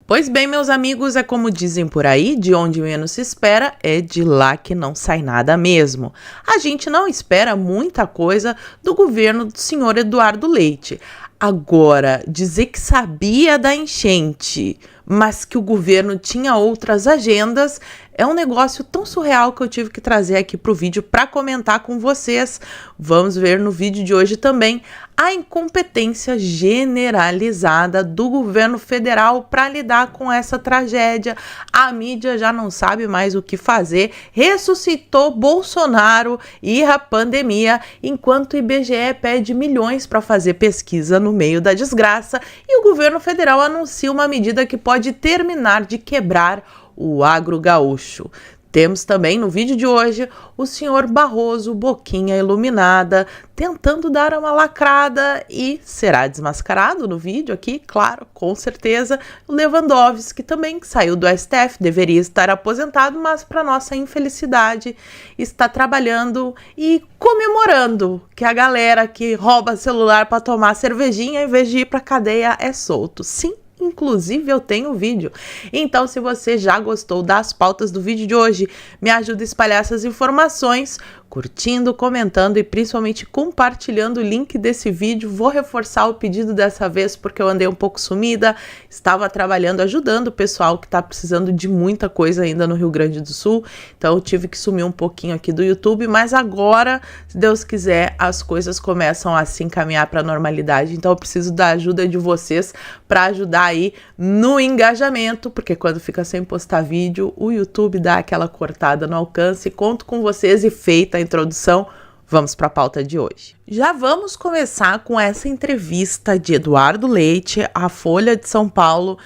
Pois bem, meus amigos, é como dizem por aí, de onde menos se espera, é de lá que não sai nada mesmo. A gente não espera muita coisa do governo do senhor Eduardo Leite. Agora, dizer que sabia da enchente, mas que o governo tinha outras agendas, é um negócio tão surreal que eu tive que trazer aqui para o vídeo para comentar com vocês. Vamos ver no vídeo de hoje também a incompetência generalizada do governo federal para lidar com essa tragédia. A mídia já não sabe mais o que fazer, ressuscitou Bolsonaro e a pandemia, enquanto o IBGE pede milhões para fazer pesquisa no meio da desgraça e o governo federal anuncia uma medida que pode terminar de quebrar o agro gaúcho. Temos também no vídeo de hoje o senhor Barroso, boquinha iluminada, tentando dar uma lacrada e será desmascarado no vídeo aqui, claro, com certeza. O Lewandowski, que também saiu do STF, deveria estar aposentado, mas para nossa infelicidade está trabalhando e comemorando que a galera que rouba celular para tomar cervejinha em vez de ir para cadeia é solto. Sim. Inclusive eu tenho vídeo. Então, se você já gostou das pautas do vídeo de hoje, me ajuda a espalhar essas informações, curtindo, comentando e principalmente compartilhando o link desse vídeo. Vou reforçar o pedido dessa vez porque eu andei um pouco sumida, estava trabalhando, ajudando o pessoal que está precisando de muita coisa ainda no Rio Grande do Sul, então eu tive que sumir um pouquinho aqui do YouTube, mas agora, se Deus quiser, as coisas começam a se encaminhar para a normalidade, então eu preciso da ajuda de vocês para ajudar aí no engajamento, porque quando fica sem postar vídeo, o YouTube dá aquela cortada no alcance. Conto com vocês e feita a introdução, vamos para a pauta de hoje. Já vamos começar com essa entrevista de Eduardo Leite à Folha de São Paulo.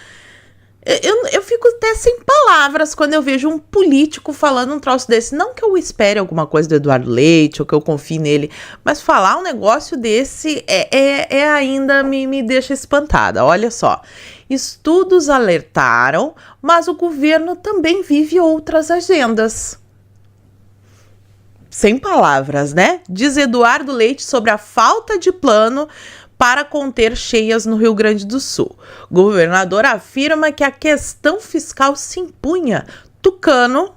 Eu fico até sem palavras quando eu vejo um político falando um troço desse. Não que eu espere alguma coisa do Eduardo Leite ou que eu confie nele, mas falar um negócio desse ainda me deixa espantada. Olha só, estudos alertaram, mas o governo também vive outras agendas. Sem palavras, né? Diz Eduardo Leite sobre a falta de plano para conter cheias no Rio Grande do Sul. O governador afirma que a questão fiscal se impunha. Tucano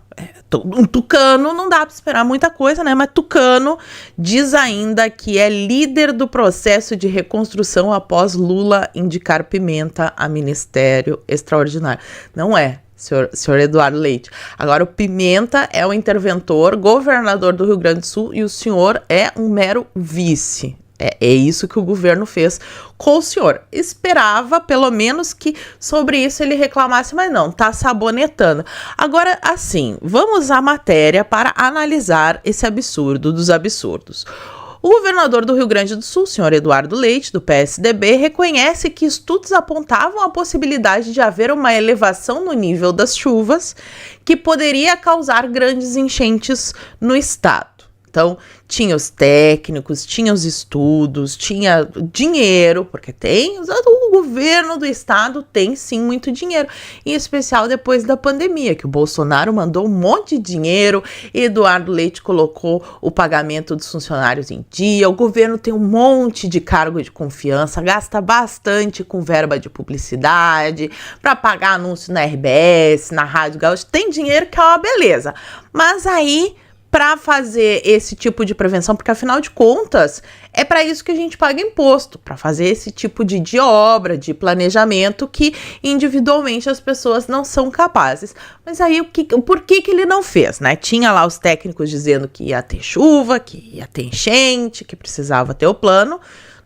não dá para esperar muita coisa, né? Mas Tucano diz ainda que é líder do processo de reconstrução após Lula indicar Pimenta a ministério extraordinário. Não é. Senhor Eduardo Leite. Agora, o Pimenta é o interventor, governador do Rio Grande do Sul, e o senhor é um mero vice. É isso que o governo fez com o senhor. Esperava, pelo menos, que sobre isso ele reclamasse, mas não, tá sabonetando. Agora, assim, vamos à matéria para analisar esse absurdo dos absurdos. O governador do Rio Grande do Sul, senhor Eduardo Leite, do PSDB, reconhece que estudos apontavam a possibilidade de haver uma elevação no nível das chuvas que poderia causar grandes enchentes no estado. Então, tinha os técnicos, tinha os estudos, tinha dinheiro, porque o governo do estado tem sim muito dinheiro, em especial depois da pandemia, que o Bolsonaro mandou um monte de dinheiro, Eduardo Leite colocou o pagamento dos funcionários em dia, o governo tem um monte de cargo de confiança, gasta bastante com verba de publicidade, para pagar anúncio na RBS, na Rádio Gaúcha, tem dinheiro que é uma beleza, mas aí para fazer esse tipo de prevenção, porque afinal de contas é para isso que a gente paga imposto, para fazer esse tipo de obra, de planejamento que individualmente as pessoas não são capazes. Mas aí por que ele não fez, né? Tinha lá os técnicos dizendo que ia ter chuva, que ia ter enchente, que precisava ter o plano.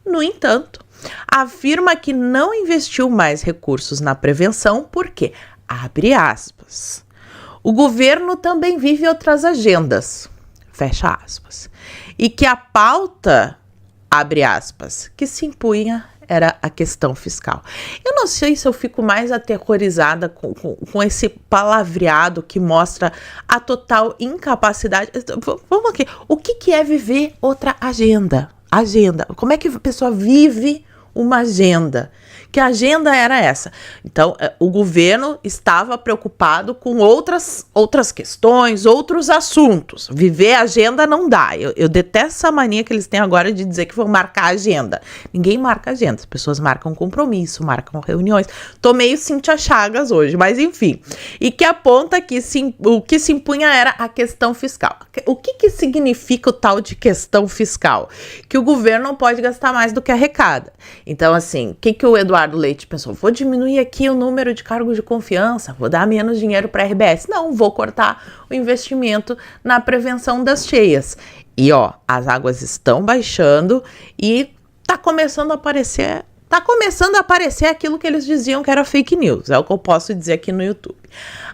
No entanto, afirma que não investiu mais recursos na prevenção porque, abre aspas, o governo também vive outras agendas, fecha aspas, e que a pauta, abre aspas, que se impunha era a questão fiscal. Eu não sei se eu fico mais aterrorizada com esse palavreado que mostra a total incapacidade. Vamos aqui, o que é viver outra agenda? Agenda, como é que a pessoa vive uma agenda? Que a agenda era essa. Então, o governo estava preocupado com outras questões, outros assuntos. Viver a agenda não dá. Eu detesto essa mania que eles têm agora de dizer que vão marcar a agenda. Ninguém marca a agenda. As pessoas marcam compromisso, marcam reuniões. Tô meio Cíntia Chagas hoje, mas enfim. E que aponta que o que se impunha era a questão fiscal. O que significa o tal de questão fiscal? Que o governo não pode gastar mais do que arrecada. Então, assim, o que o Eduardo Leite pensou? Vou diminuir aqui o número de cargos de confiança, vou dar menos dinheiro para a RBS. Não, vou cortar o investimento na prevenção das cheias. E, ó, as águas estão baixando e tá começando a aparecer aquilo que eles diziam que era fake news. É o que eu posso dizer aqui no YouTube.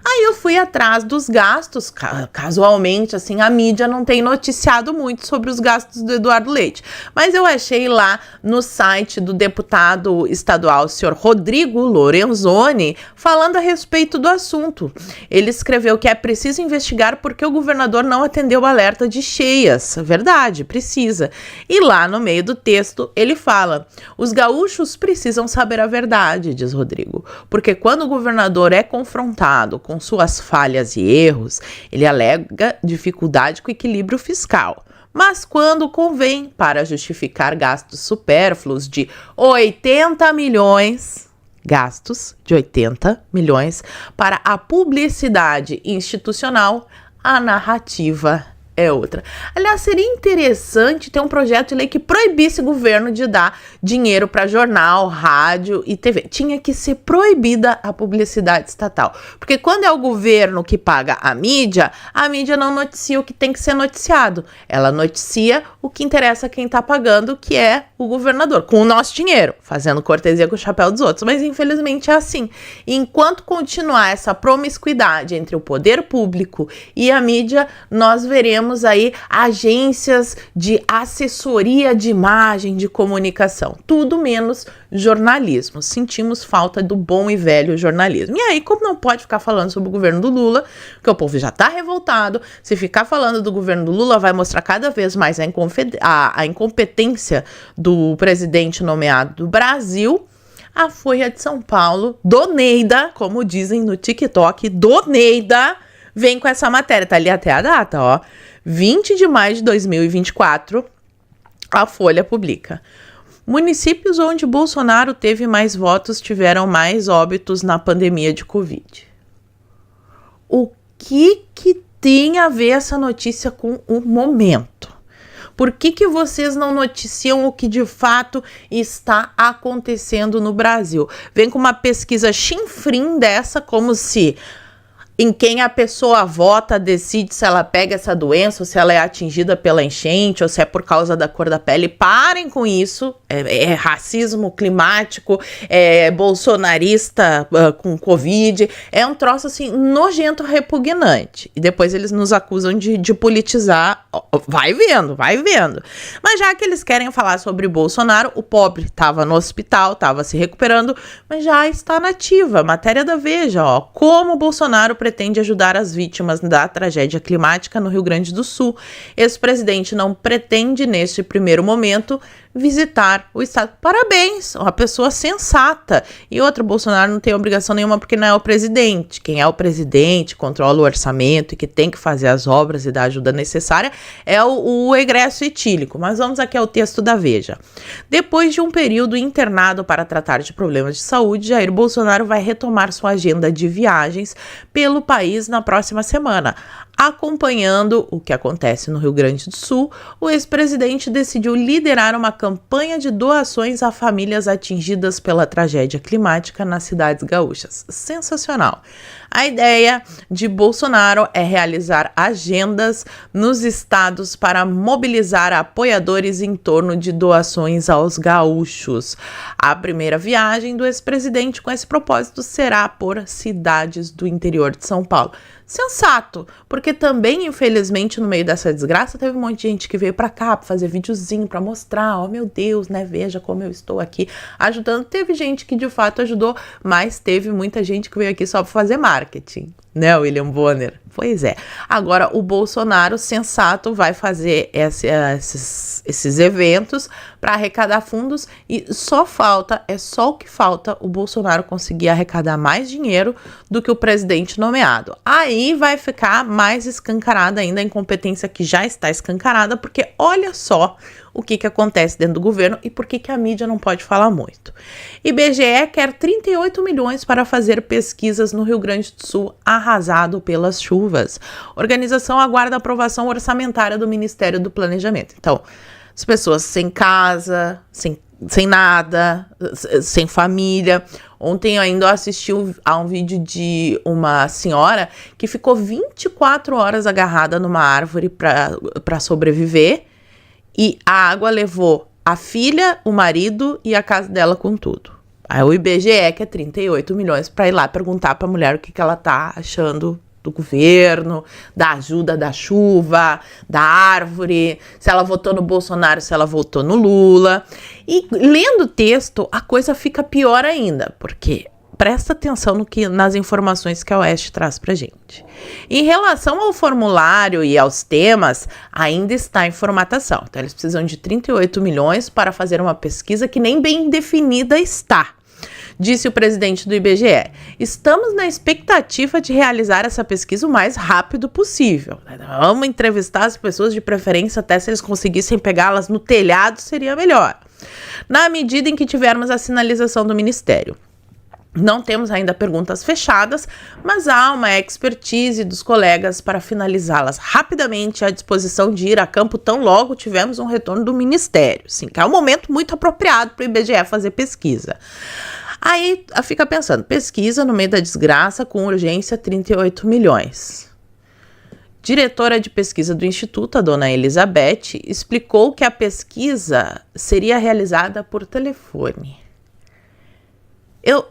Aí eu fui atrás dos gastos, casualmente, assim, a mídia não tem noticiado muito sobre os gastos do Eduardo Leite, mas eu achei lá no site do deputado estadual, senhor Rodrigo Lorenzoni, falando a respeito do assunto. Ele escreveu que é preciso investigar porque o governador não atendeu o alerta de cheias. Verdade, precisa. E lá no meio do texto ele fala: os gaúchos precisam saber a verdade, diz Rodrigo, porque quando o governador é confrontado com suas falhas e erros, ele alega dificuldade com o equilíbrio fiscal. Mas quando convém para justificar gastos supérfluos de 80 milhões, gastos de 80 milhões para a publicidade institucional, a narrativa é outra. Aliás, seria interessante ter um projeto de lei que proibisse o governo de dar dinheiro para jornal, rádio e TV. Tinha que ser proibida a publicidade estatal. Porque quando é o governo que paga a mídia não noticia o que tem que ser noticiado. Ela noticia o que interessa a quem está pagando, que é o governador, com o nosso dinheiro, fazendo cortesia com o chapéu dos outros. Mas infelizmente é assim. E enquanto continuar essa promiscuidade entre o poder público e a mídia, nós veremos aí agências de assessoria de imagem, de comunicação, tudo menos jornalismo. Sentimos falta do bom e velho jornalismo. E aí, como não pode ficar falando sobre o governo do Lula, porque o povo já tá revoltado, se ficar falando do governo do Lula vai mostrar cada vez mais a incompetência do presidente nomeado do Brasil. A Folha de São Paulo, Doneida, como dizem no TikTok, Doneida, vem com essa matéria, tá ali até a data, ó. 20 de maio de 2024, a Folha publica. Municípios onde Bolsonaro teve mais votos tiveram mais óbitos na pandemia de Covid. O que tem a ver essa notícia com o momento? Por que vocês não noticiam o que de fato está acontecendo no Brasil? Vem com uma pesquisa chinfrim dessa, como se em quem a pessoa vota decide se ela pega essa doença, ou se ela é atingida pela enchente, ou se é por causa da cor da pele. Parem com isso. É racismo climático, é bolsonarista com Covid. É um troço assim nojento, repugnante. E depois eles nos acusam de politizar. Vai vendo. Mas já que eles querem falar sobre Bolsonaro, o pobre estava no hospital, estava se recuperando, mas já está nativa. Matéria da Veja, ó. Como Bolsonaro pretende ajudar as vítimas da tragédia climática no Rio Grande do Sul. Ex-presidente não pretende, neste primeiro momento, visitar o estado. Parabéns, uma pessoa sensata. E outra, Bolsonaro não tem obrigação nenhuma porque não é o presidente. Quem é o presidente, controla o orçamento e que tem que fazer as obras e dar a ajuda necessária é o egresso etílico. Mas vamos aqui ao texto da Veja. Depois de um período internado para tratar de problemas de saúde, Jair Bolsonaro vai retomar sua agenda de viagens pelo país na próxima semana. Acompanhando o que acontece no Rio Grande do Sul, o ex-presidente decidiu liderar uma campanha de doações a famílias atingidas pela tragédia climática nas cidades gaúchas. Sensacional! A ideia de Bolsonaro é realizar agendas nos estados para mobilizar apoiadores em torno de doações aos gaúchos. A primeira viagem do ex-presidente com esse propósito será por cidades do interior de São Paulo. Sensato, porque também, infelizmente, no meio dessa desgraça, teve um monte de gente que veio pra cá pra fazer videozinho, pra mostrar, ó, meu Deus, né, veja como eu estou aqui ajudando. Teve gente que de fato ajudou, mas teve muita gente que veio aqui só pra fazer marketing. né, William Bonner? Pois é. Agora, o Bolsonaro, sensato, vai fazer esses eventos para arrecadar fundos e é só o que falta o Bolsonaro conseguir arrecadar mais dinheiro do que o presidente nomeado. Aí vai ficar mais escancarada ainda a incompetência que já está escancarada, porque olha só o que acontece dentro do governo e por que a mídia não pode falar muito. IBGE quer 38 milhões para fazer pesquisas no Rio Grande do Sul, arrasado pelas chuvas. Organização aguarda aprovação orçamentária do Ministério do Planejamento. Então, as pessoas sem casa, sem nada, sem família. Ontem ainda eu assisti a um vídeo de uma senhora que ficou 24 horas agarrada numa árvore para sobreviver. E a água levou a filha, o marido e a casa dela com tudo. Aí o IBGE quer 38 milhões para ir lá perguntar para a mulher o que ela tá achando do governo, da ajuda da chuva, da árvore, se ela votou no Bolsonaro, se ela votou no Lula. E lendo o texto, a coisa fica pior ainda, porque presta atenção nas informações que a Oeste traz pra gente. Em relação ao formulário e aos temas, ainda está em formatação. Então, eles precisam de 38 milhões para fazer uma pesquisa que nem bem definida está. Disse o presidente do IBGE. Estamos na expectativa de realizar essa pesquisa o mais rápido possível. Vamos entrevistar as pessoas, de preferência, até se eles conseguissem pegá-las no telhado, seria melhor. Na medida em que tivermos a sinalização do Ministério. Não temos ainda perguntas fechadas, mas há uma expertise dos colegas para finalizá-las rapidamente, à disposição de ir a campo tão logo tivemos um retorno do Ministério. Sim, que é um momento muito apropriado para o IBGE fazer pesquisa. Aí fica pensando, pesquisa no meio da desgraça com urgência 38 milhões. Diretora de pesquisa do Instituto, a dona Elizabeth, explicou que a pesquisa seria realizada por telefone.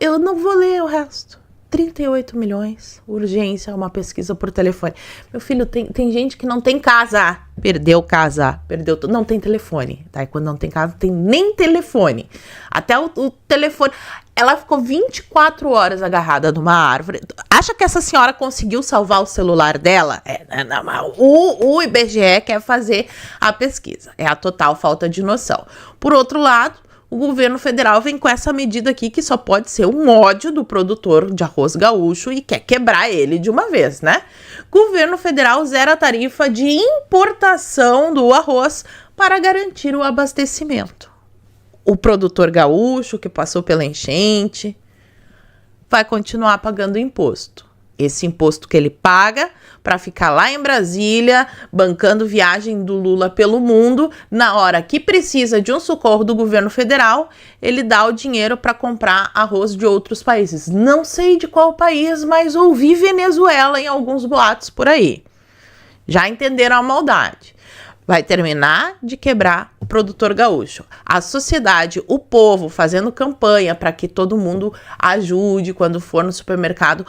Eu não vou ler o resto. 38 milhões, urgência, uma pesquisa por telefone. Meu filho, tem gente que não tem casa. Perdeu casa, perdeu tudo. Não tem telefone, tá? E quando não tem casa, não tem nem telefone. Até o telefone. Ela ficou 24 horas agarrada numa árvore. Acha que essa senhora conseguiu salvar o celular dela? O IBGE quer fazer a pesquisa. É a total falta de noção. Por outro lado, o governo federal vem com essa medida aqui que só pode ser um ódio do produtor de arroz gaúcho e quer quebrar ele de uma vez, né? Governo federal zera a tarifa de importação do arroz para garantir o abastecimento. O produtor gaúcho que passou pela enchente vai continuar pagando imposto. Esse imposto que ele paga para ficar lá em Brasília, bancando viagem do Lula pelo mundo, na hora que precisa de um socorro do governo federal, ele dá o dinheiro para comprar arroz de outros países. Não sei de qual país, mas ouvi Venezuela em alguns boatos por aí. Já entenderam a maldade. Vai terminar de quebrar o produtor gaúcho. A sociedade, o povo, fazendo campanha para que todo mundo ajude quando for no supermercado,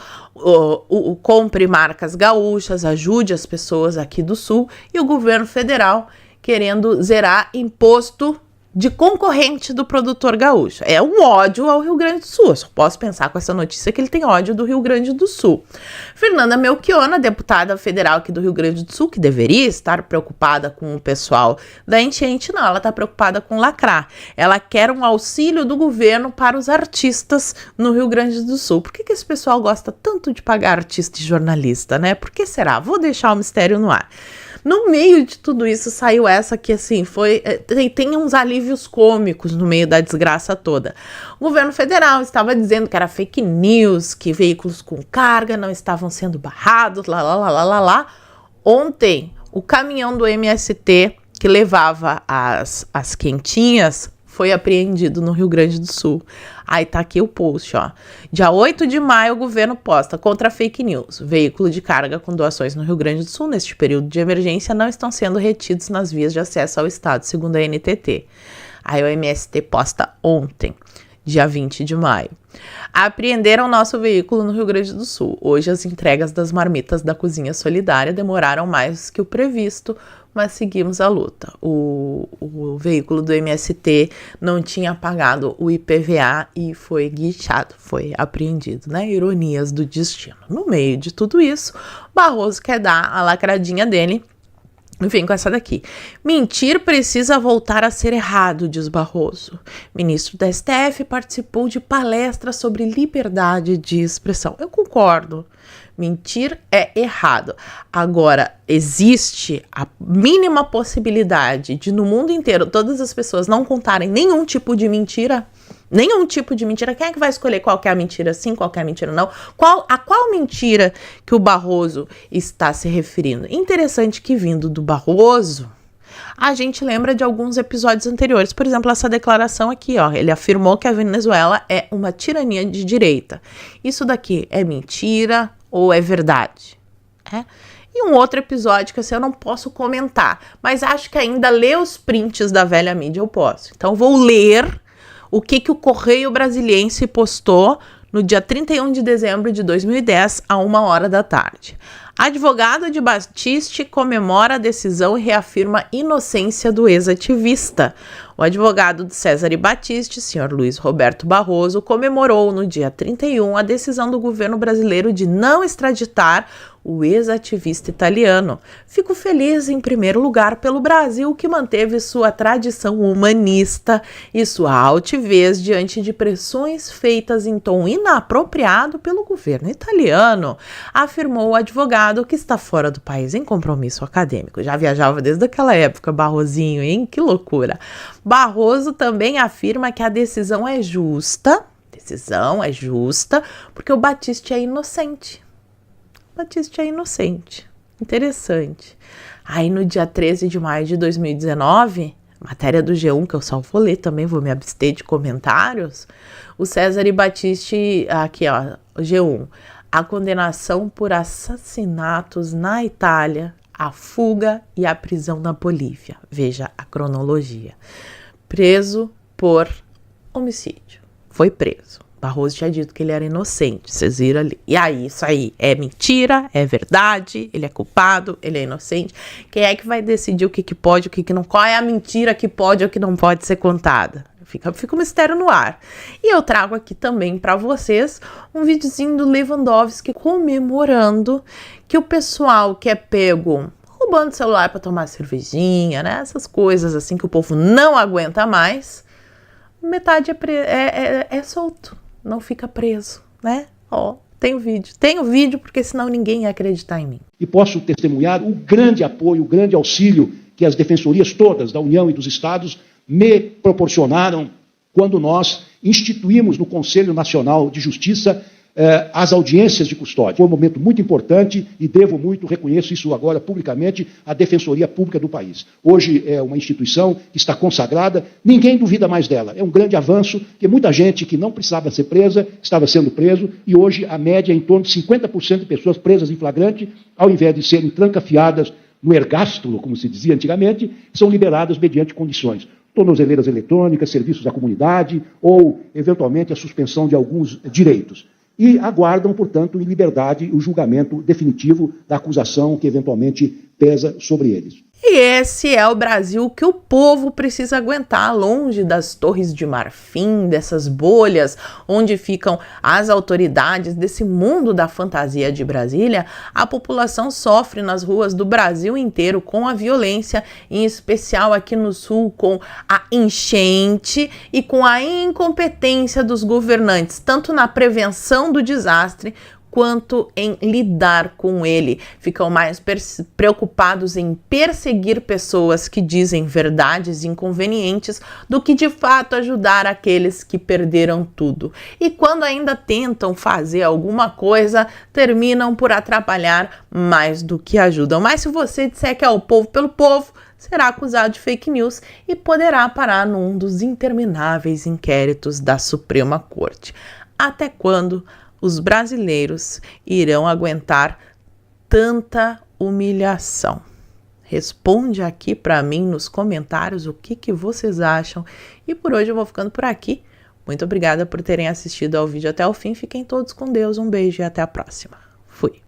compre marcas gaúchas, ajude as pessoas aqui do Sul. E o governo federal querendo zerar imposto de concorrente do produtor gaúcho. É um ódio ao Rio Grande do Sul. Eu só posso pensar com essa notícia que ele tem ódio do Rio Grande do Sul. Fernanda Melchiona, deputada federal aqui do Rio Grande do Sul, que deveria estar preocupada com o pessoal da enchente, não, ela está preocupada com lacrar. Ela quer um auxílio do governo para os artistas no Rio Grande do Sul. Por que esse pessoal gosta tanto de pagar artista e jornalista, né? Por que será? Vou deixar o mistério no ar. No meio de tudo isso saiu essa que, assim, tem uns alívios cômicos no meio da desgraça toda. O governo federal estava dizendo que era fake news, que veículos com carga não estavam sendo barrados, lá. Ontem, o caminhão do MST que levava as quentinhas foi apreendido no Rio Grande do Sul. Aí tá aqui o post, ó. Dia 8 de maio, o governo posta contra fake news. Veículo de carga com doações no Rio Grande do Sul, neste período de emergência, não estão sendo retidos nas vias de acesso ao estado, segundo a NTT. Aí o MST posta ontem, dia 20 de maio. Apreenderam nosso veículo no Rio Grande do Sul. Hoje as entregas das marmitas da Cozinha Solidária demoraram mais que o previsto, mas seguimos a luta. O veículo do MST não tinha pagado o IPVA e foi guinchado, foi apreendido, né? Ironias do destino. No meio de tudo isso, Barroso quer dar a lacradinha dele. Vem com essa daqui. Mentir precisa voltar a ser errado, diz Barroso. Ministro da STF participou de palestra sobre liberdade de expressão. Eu concordo. Mentir é errado. Agora, existe a mínima possibilidade de, no mundo inteiro, todas as pessoas não contarem nenhum tipo de mentira? Nenhum tipo de mentira. Quem é que vai escolher qual que é a mentira sim, qual que é a mentira não? A qual mentira que o Barroso está se referindo? Interessante que, vindo do Barroso, a gente lembra de alguns episódios anteriores. Por exemplo, essa declaração aqui, ó. Ele afirmou que a Venezuela é uma tirania de direita. Isso daqui é mentira ou é verdade? E um outro episódio que assim, eu não posso comentar, mas acho que ainda ler os prints da velha mídia eu posso. Então vou ler o que o Correio Brasiliense postou no dia 31 de dezembro de 2010, a 1h da tarde. Advogado de Battisti comemora a decisão e reafirma inocência do ex-ativista. O advogado de Cesare Battisti, senhor Luiz Roberto Barroso, comemorou no dia 31 a decisão do governo brasileiro de não extraditar o ex-ativista italiano. Fico feliz, em primeiro lugar, pelo Brasil, que manteve sua tradição humanista e sua altivez diante de pressões feitas em tom inapropriado pelo governo italiano, afirmou o advogado, que está fora do país em compromisso acadêmico. Já viajava desde aquela época, Barrosinho, hein? Que loucura! Barroso também afirma que a decisão é justa, porque o Battisti é inocente. Battisti é inocente. Interessante. Aí no dia 13 de maio de 2019, matéria do G1, que eu só vou ler também, vou me abster de comentários, o Cesare Battisti, aqui ó, o G1, a condenação por assassinatos na Itália, a fuga e a prisão na Bolívia. Veja a cronologia. Preso por homicídio. Foi preso. Barroso tinha dito que ele era inocente, vocês viram ali. E aí, isso aí é mentira, é verdade, ele é culpado, ele é inocente. Quem é que vai decidir o que pode, o que não? Qual é a mentira que pode ou que não pode ser contada? Fica um mistério no ar. E eu trago aqui também para vocês um videozinho do Lewandowski comemorando que o pessoal que é pego roubando celular para tomar cervejinha, né? Essas coisas assim que o povo não aguenta mais, metade é solto. Não fica preso, né? Ó, tem o vídeo porque senão ninguém ia acreditar em mim. E posso testemunhar o grande apoio, o grande auxílio que as defensorias todas da União e dos Estados me proporcionaram quando nós instituímos no Conselho Nacional de Justiça as audiências de custódia. Foi um momento muito importante e devo muito, reconheço isso agora publicamente, à Defensoria Pública do país. Hoje é uma instituição que está consagrada, ninguém duvida mais dela. É um grande avanço, porque muita gente que não precisava ser presa estava sendo preso e hoje a média é em torno de 50% de pessoas presas em flagrante, ao invés de serem trancafiadas no ergástulo, como se dizia antigamente, são liberadas mediante condições. Tornozeleiras eletrônicas, serviços à comunidade ou, eventualmente, a suspensão de alguns direitos. E aguardam, portanto, em liberdade o julgamento definitivo da acusação que eventualmente pesa sobre eles. E esse é o Brasil que o povo precisa aguentar, longe das torres de marfim, dessas bolhas onde ficam as autoridades, desse mundo da fantasia de Brasília. A população sofre nas ruas do Brasil inteiro com a violência, em especial aqui no Sul, com a enchente e com a incompetência dos governantes, tanto na prevenção do desastre, quanto em lidar com ele. Ficam mais preocupados em perseguir pessoas que dizem verdades inconvenientes do que de fato ajudar aqueles que perderam tudo. E quando ainda tentam fazer alguma coisa, terminam por atrapalhar mais do que ajudam. Mas se você disser que é o povo pelo povo, será acusado de fake news e poderá parar num dos intermináveis inquéritos da Suprema Corte. Até quando os brasileiros irão aguentar tanta humilhação? Responde aqui para mim nos comentários o que vocês acham. E por hoje eu vou ficando por aqui. Muito obrigada por terem assistido ao vídeo até o fim. Fiquem todos com Deus. Um beijo e até a próxima. Fui.